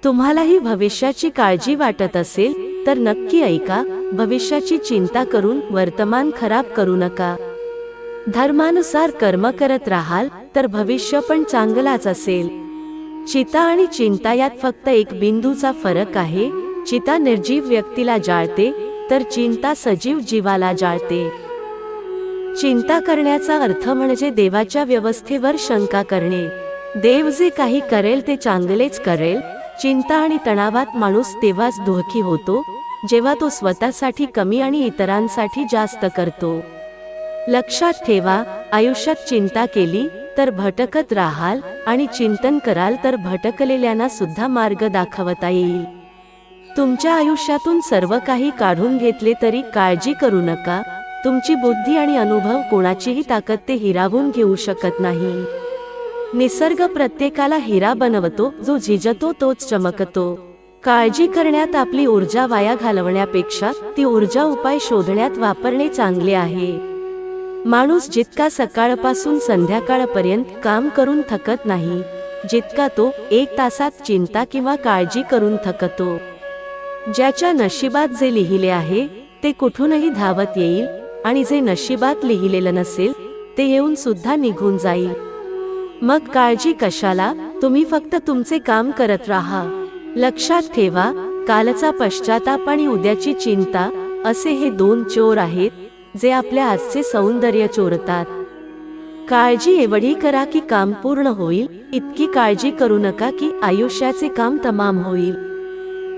तुम्हालाही भविष्याची काळजी वाटत असेल तर नक्की ऐका. भविष्याची चिंता करून वर्तमान खराब करू नका. धर्मानुसार कर्म करत राहाल तर भविष्य पण चांगलाच असेल. चिता आणि चिंता यात फक्त एक बिंदूचा फरक आहे. चिता निर्जीव व्यक्तीला जाळते तर चिंता सजीव जीवाला जाळते. चिंता करण्याचा अर्थ म्हणजे देवाच्या व्यवस्थेवर शंका करणे. देव जे काही करेल ते चांगलेच करेल. चिंता आणि तणावात माणूस तेव्हाच दुःखी होतो जेव्हा तो स्वतःसाठी कमी आणि इतरांसाठी जास्त करतो. लक्षात ठेवा, आयुष्यात चिंता केली तर भटकत राहाल आणि चिंतन कराल तर भटकलेल्यांना सुद्धा मार्ग दाखवता येईल. तुमच्या आयुष्यातून सर्व काही काढून घेतले तरी काळजी करू नका. तुमची बुद्धी आणि अनुभव कोणाचीही ताकद ते हिरावून घेऊ शकत नाही. निसर्ग प्रत्येकाला हिरा बनवतो. जो झिजतो तोच चमकतो. काळजी करण्यात आपली ऊर्जा वाया घालवण्यापेक्षा ती ऊर्जा उपाय शोधण्यात वापरणे चांगले आहे. माणूस जितका सकाळपासून संध्याकाळपर्यंत काम करून थकत नाही जितका तो 1 तासात चिंता किंवा काळजी करून थकतो. ज्याच्या नशिबात जे लिहिले आहे ते कुठूनही धावत येईल आणि जे नशिबात लिहिलेलं नसेल ते येऊन सुद्धा निघून जाईल. मग काळजी कशाला? तुम्ही फक्त तुमचे काम करत राहा. लक्षात ठेवा, कालचा पश्चाताप आणि उद्याची चिंता असे हे 2 चोर आहेत जे आपल्या आजचे सौंदर्य चोरतात. काळजी एवढी करा की काम पूर्ण होईल. इतकी काळजी करू नका की आयुष्याचे काम तमाम होईल.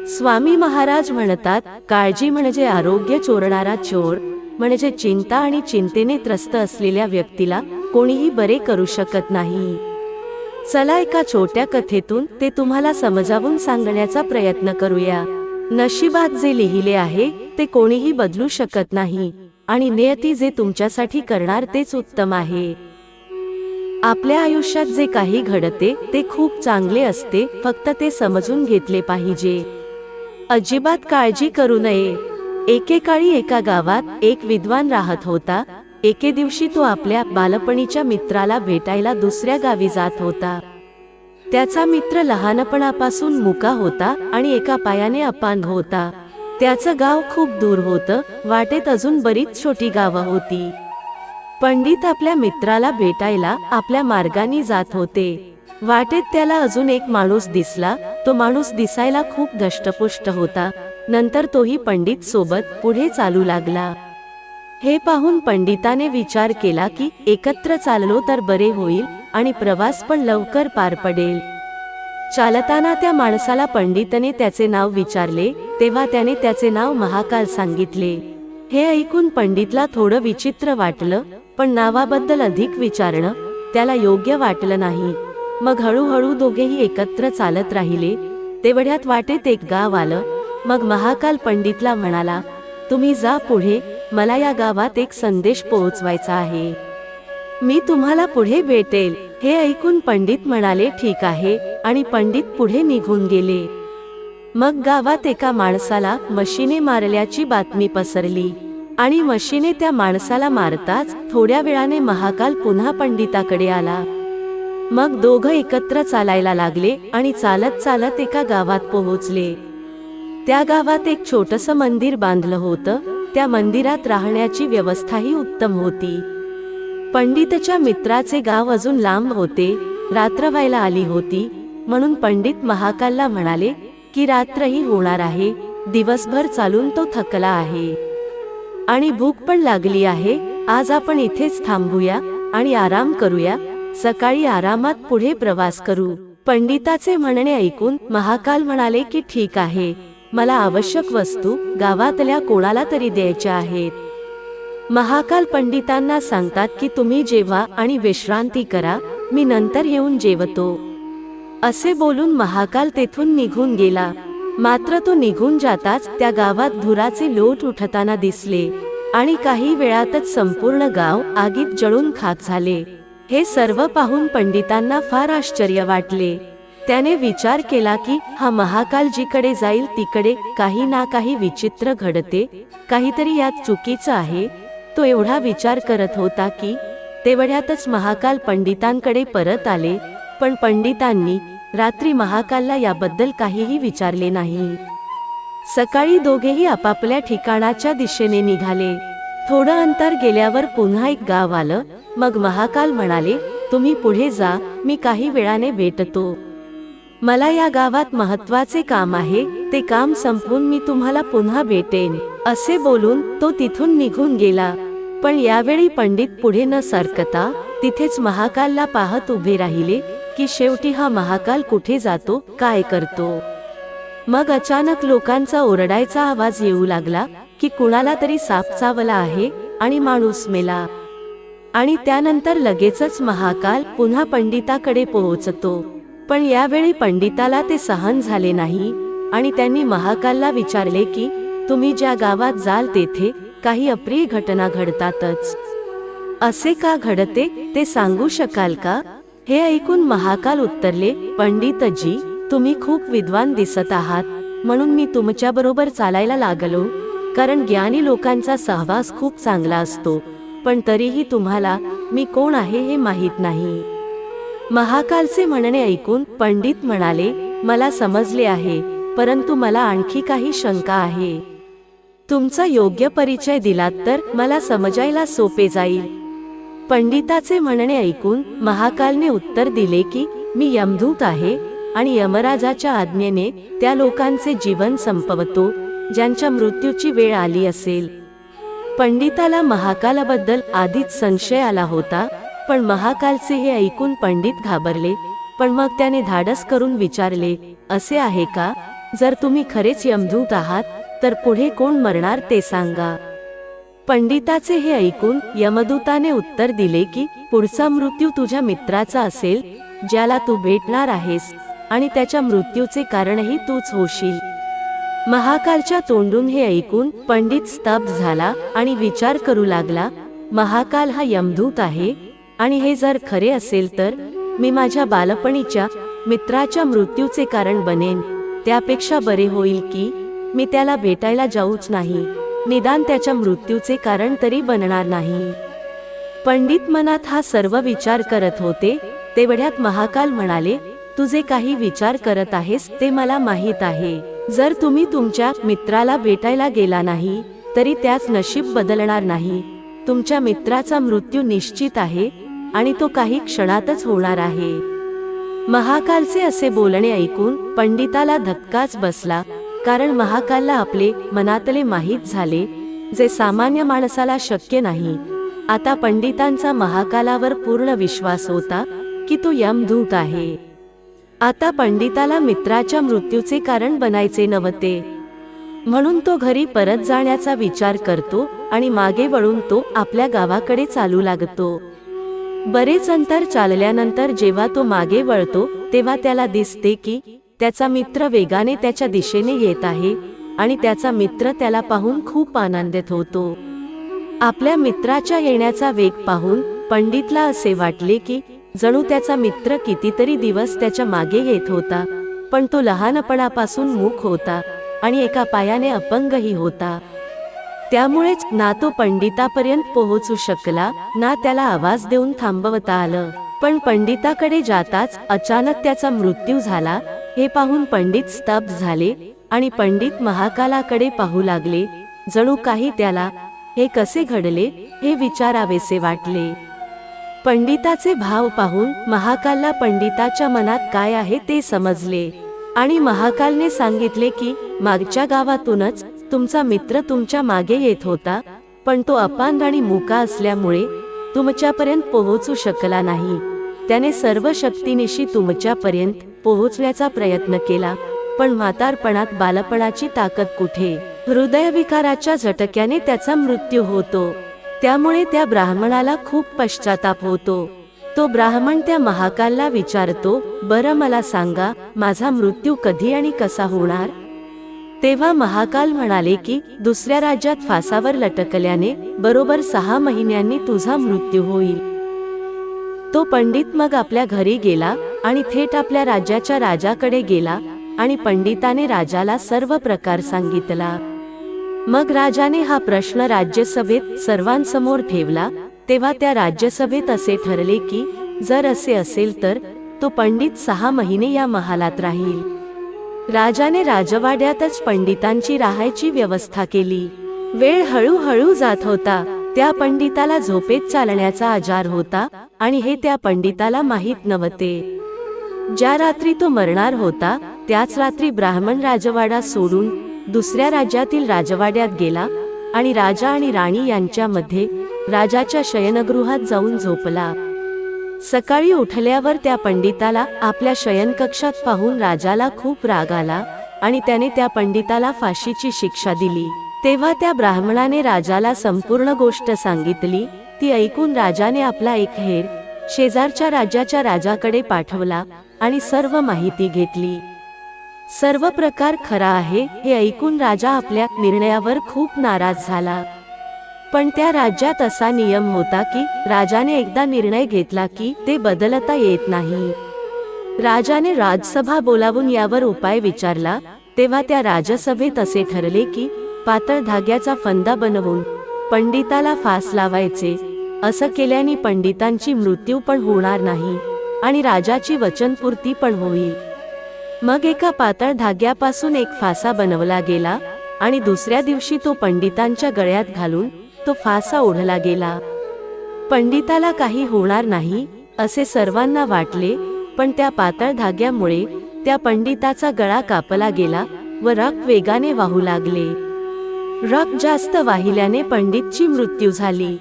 स्वामी महाराज म्हणतात, काळजी म्हणजे आरोग्य चोरणारा चोर. म्हणजे चिंता आणि चिंतेने त्रस्त असलेल्या व्यक्तीला कोणीही बरे करू शकत नाही. चला एका छोट्या कथेतून ते तुम्हाला समजावून सांगण्याचा प्रयत्न करूया. नशिबात जे लिहिले आहे ते कोणीही बदलू शकत नाही आणि नियती जे तुमच्यासाठी करणार तेच उत्तम आहे. आपल्या आयुष्यात जे काही घडते ते खूप चांगले असते, फक्त ते समजून घेतले पाहिजे. अजिबात काळजी करू नये. एकेकाळी एका गावात एक विद्वान राहत होता. एके दिवशी तो आपल्या बालपणीच्या मित्राला भेटायला दुसऱ्या गावी जात होता. त्याचा मित्र लहानपणापासून मुका होता आणि एका पायाने अपंग होता. त्याचं गाव खूप दूर होतं. वाटेत अजून बरीच छोटी गावं होती. पंडित आपल्या मित्राला भेटायला आपल्या मार्गाने जात होते. वाटेत त्याला अजून एक माणूस दिसला. तो माणूस दिसायला खूप धष्टपुष्ट होता. नंतर तोही पंडित सोबत पुढे चालू लागला. हे पाहून पंडिताने विचार केला की एकत्र चाललो तर बरे होईल आणि प्रवास पण लवकर पार पडेल. चालताना त्या माणसाला पंडितने त्याचे नाव विचारले तेव्हा त्याने त्याचे नाव महाकाल सांगितले. हे ऐकून पंडितला थोडं विचित्र वाटलं, पण नावाबद्दल अधिक विचारणं त्याला योग्य वाटलं नाही. मग हळूहळू दोघेही एकत्र चालत राहिले. तेवढ्यात वाटेत एक गाव आलं. मग महाकाल पंडितला म्हणाला, तुम्ही जा पुढे, मला या गावात एक संदेश पोहोचवायचा आहे. मी तुम्हाला पुढे भेटेल. हे ऐकून पंडित म्हणाले, ठीक आहे, आणि पंडित पुढे निघून गेले. मग गावात एका माणसाला म्हशीने मारल्याची बातमी पसरली आणि म्हशीने त्या माणसाला मारताच थोड्या वेळाने महाकाल पुन्हा पंडिताकडे आला. मग दोघं एकत्र चालायला लागले आणि चालत चालत एका गावात पोहोचले. त्या गावात एक छोटंसं मंदिर बांधलं होतं. त्या मंदिरात राहण्याची व्यवस्थाही उत्तम होती. पंडितच्या मित्राचे गाव अजून लांब होते. रात्र व्हायला आली होती. म्हणून पंडित महाकालला म्हणाले की रात्रही होणार आहे. दिवसभर चालून तो थकला आहे आणि भूक पण लागली आहे. आज आपण इथेच थांबूया आणि आराम करूया. सकाळी आरामात पुढे प्रवास करू. पंडिताचे म्हणणे ऐकून महाकाल म्हणाले की ठीक आहे, मला आवश्यक वस्तू गावातल्या कोणाला तरी द्यायच्या आहेत. महाकाल पंडितांना सांगतात की तुम्ही जेवा आणि विश्रांती करा, मी नंतर येऊन जेवतो. असे बोलून महाकाल तेथून निघून गेला. मात्र तो निघून जाताच त्या गावात धुराचे लोट उठताना दिसले आणि काही वेळातच संपूर्ण गाव आगीत जळून खाक झाले. हे सर्व पाहून पंडितांना फार आश्चर्य वाटले. त्याने विचार केला की हा महाकाल जिकडे जाईल तिकडे काही ना काही विचित्र घडते, काहीतरी यात चुकीचं आहे. तो एवढा विचार करत होता की तेवढ्यातच महाकाल पंडितांकडे परत आले. पण पंडितांनी रात्री महाकालला याबद्दल काहीही विचारले नाही. सकाळी दोघेही आपापल्या ठिकाणाच्या दिशेने निघाले. थोडं अंतर गेल्यावर पुन्हा एक गाव आलं. मग महाकाल म्हणाले, तुम्ही पुढे जा, मी काही वेळाने भेटतो. मला या गावात महत्वाचे काम आहे, ते काम संपवून मी तुम्हाला पुन्हा भेटेन. असे बोलून तो तिथून निघून गेला. पण यावेळी पंडित पुढे न सरकता तिथेच महाकालला पाहत उभे राहिले की शेवटी हा महाकाल कुठे जातो, काय करतो. मग अचानक लोकांचा ओरडायचा आवाज येऊ लागला की कुणाला तरी साप चावला आहे आणि माणूस मेला. आणि त्यानंतर लगेचच महाकाल पुन्हा पंडिताकडे पोहोचतो. पण यावेळी पंडिताला ते सहन झाले नाही आणि त्यांनी महाकालला विचारले की तुम्ही ज्या गावात जाल तेथे काही अप्रिय घटना घडतातच. असे का घडते ते सांगू शकाल का? हे ऐकून महाकाल उत्तरले, पंडितजी, तुम्ही खूप विद्वान दिसत आहात, म्हणून मी तुमच्या बरोबर चालायला लागलो, कारण ज्ञानी लोकांचा सहवास खूप चांगला असतो. पण तरीही तुम्हाला मी कोण आहे हे माहीत नाही. महाकालचे म्हणणे ऐकून पंडित म्हणाले, मला समजले आहे, परंतु मला आणखी काही शंका आहे. तुमचा योग्य परिचय दिलात तर मला समजायला सोपे जाईल. पंडिताचे म्हणणे ऐकून महाकालने उत्तर दिले की मी यमदूत आहे आणि यमराजाच्या आज्ञेने त्या लोकांचे जीवन संपवतो ज्यांच्या मृत्यूची वेळ आली असेल. पंडिताला महाकालाबद्दल आधीच संशय आला होता, पण महाकालचे हे ऐकून पंडित घाबरले. पण मग त्याने धाडस करून विचारले, असे आहे का? जर तुम्ही खरेच यमदूत आहात तर पुढे कोण मरणार ते सांगा. पंडिताचे हे ऐकून यमदूताने उत्तर दिले की पुढचा मृत्यू तुझ्या मित्राचा असेल, ज्याला तू भेटणार आहेस, आणि त्याच्या मृत्यूचे कारणही तूच होशील. महाकालच्या तोंडून हे ऐकून पंडित स्तब्ध झाला आणि विचार करू लागला, महाकाल हा यमदूत आहे आणि हे जर खरे असेल तर मी माझ्या बालपणीच्या मित्राच्या मृत्यूचे कारण बनेन. त्यापेक्षा बरे होईल की मी त्याला भेटायला जाऊच नाही, निदान त्याच्या मृत्यूचे कारण तरी बनणार नाही. पंडित मनात हा सर्व विचार करत होते. तेवढ्यात महाकाल म्हणाले, तुझे काही विचार करत आहेस ते मला माहीत आहे. जर तुम्ही तुमच्या मित्राला भेटायला गेला नाही तरी त्याच नशीब बदलणार नाही. तुमच्या मित्राचा मृत्यू निश्चित आहे आणि तो काही क्षणातच होणार आहे. महाकालचे असे बोलणे ऐकून पंडिताला धक्काच बसला, कारण महाकालला आपले मनातले माहीत झाले, जे सामान्य माणसाला शक्य नाही. आता पंडितांचा महाकालावर पूर्ण विश्वास होता की तो यमदूत आहे. आता पंडिताला मित्राच्या मृत्यूचे कारण बनायचे नव्हते, म्हणून तो घरी परत जाण्याचा विचार करतो आणि मागे वळून तो आपल्या गावाकडे चालू लागतो. बरेच अंतर चालल्यानंतर जेव्हा तो मागे वळतो तेव्हा त्याला दिसते की त्याचा मित्र वेगाने त्याच्या दिशेने येत आहे आणि त्याचा मित्र त्याला पाहून खूप आनंदित होतो. आपल्या मित्राच्या येण्याचा वेग पाहून पंडितला असे वाटले की जणू त्याचा मित्र कितीतरी दिवस त्याच्या मागे येत होता, पण तो लहानपणापासून मूक होता आणि एका पायाने अपंगही होता. त्यामुळेच ना तो पंडितापर्यंत पोहोचू शकला, ना त्याला आवाज देऊन थांबवता आलं. पण पंडिताकडे जाताच अचानक त्याचा मृत्यू झाला. हे पाहून पंडित स्तब्ध झाले आणि पंडित महाकालाकडे पाहू लागले, जणू काही त्याला हे कसे घडले हे विचारावेसे वाटले. पंडिताचे भाव पाहून महाकालला पंडिताच्या मनात काय आहे ते समजले आणि महाकालने सांगितले की मागच्या गावातूनच तुमचा मित्र तुमच्या मागे येत होता, पण तो अपांग आणि मुका असल्यामुळे तुमच्यापर्यंत पोहोचू शकला नाही. त्याने सर्व शक्तीनिशी तुमच्यापर्यंत पोहोचण्याचा प्रयत्न केला, पण म्हातारपणात बालपणाची ताकद कुठे? हृदयविकाराच्या झटक्याने त्याचा मृत्यू होतो. त्यामुळे त्या ब्राह्मणाला खूप पश्चाताप होतो. तो ब्राह्मण त्या महाकालला विचारतो, बरं मला सांगा, माझा मृत्यू कधी आणि कसा होणार? तेव्हा महाकाल म्हणाले की दुसऱ्या राज्यात फासावर लटकल्याने बरोबर 6 महिन्यांनी तुझा मृत्यू होईल. तो पंडित मग आपल्या घरी गेला आणि थेट आपल्या राज्याच्या राजाकडे गेला आणि पंडिताने राजाला सर्व प्रकार सांगितला. मग राजाने हा प्रश्न राज्यसभेत सर्वांसमोर ठेवला. तेव्हा त्या राज्यसभेत असे ठरले की जर असे असेल तर तो पंडित 6 महिने या महालात राहील. राजाने राजवाड्यातच पंडितांची राहायची व्यवस्था केली. वेळ हळूहळू जात होता. त्या पंडिताला झोपेत चालण्याचा आजार होता आणि हे त्या पंडिताला माहीत नव्हते. ज्या रात्री तो मरणार होता त्याच रात्री ब्राह्मण राजवाडा सोडून दुसऱ्या राज्यातील राजवाड्यात गेला आणि राजा आणि राणी यांच्यामध्ये राजाच्या शयनगृहात जाऊन झोपला. सकाळी उठल्यावर त्या पंडिताला आपल्या शयनकक्षात पाहून राजाला खूप राग आला आणि त्याने त्या पंडिताला फाशीची शिक्षा दिली. तेव्हा त्या ब्राह्मणाने राजाला संपूर्ण गोष्ट सांगितली. ती ऐकून राजाने आपला एक हेर शेजारच्या राज्याच्या राजाकडे पाठवला आणि सर्व माहिती घेतली. सर्व प्रकार खरा आहे हे ऐकून राजा आपल्या निर्णयावर खूप नाराज झाला. पण त्या राज्यात असा नियम होता की राजाने एकदा निर्णय घेतला की ते बदलता येत नाही. राजाने राजसभा बोलावून यावर उपाय विचारला. तेव्हा त्या राजसभेत असे ठरले की पातळ धाग्याचा फंदा बनवून पंडिताला फास लावायचे. असं केल्याने पंडितांची मृत्यू पण होणार नाही आणि राजाची वचनपूर्ती पण होईल. मग एका पातळ धाग्यापासून एक फासा बनवला गेला आणि दुसऱ्या दिवशी तो पंडितांच्या गळ्यात घालून तो फासा ओढला गेला. पंडिताला काही होणार नाही असे सर्वांना वाटले, पण त्या पातळ धाग्यामुळे त्या पंडिताचा गळा कापला गेला व रक्त वेगाने वाहू लागले. रक्त जास्त वाहिल्याने पंडितची मृत्यू झाली.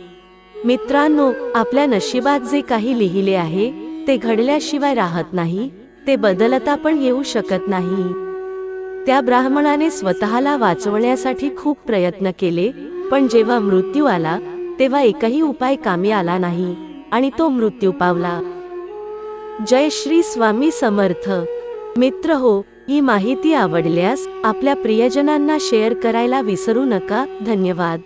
मित्रांनो, आपल्या नशिबात जे काही लिहिले आहे ते घडल्याशिवाय राहत नाही, ते बदलता पण येऊ शकत नाही. त्या ब्राह्मणाने स्वतःला वाचवण्यासाठी खूप प्रयत्न केले, पण जेव्हा मृत्यू आला तेव्हा एकही उपाय कामी आला नाही आणि तो मृत्यू पावला. जय श्री स्वामी समर्थ. मित्र हो, ही माहिती आवडल्यास आपल्या प्रियजनांना शेअर करायला विसरू नका. धन्यवाद.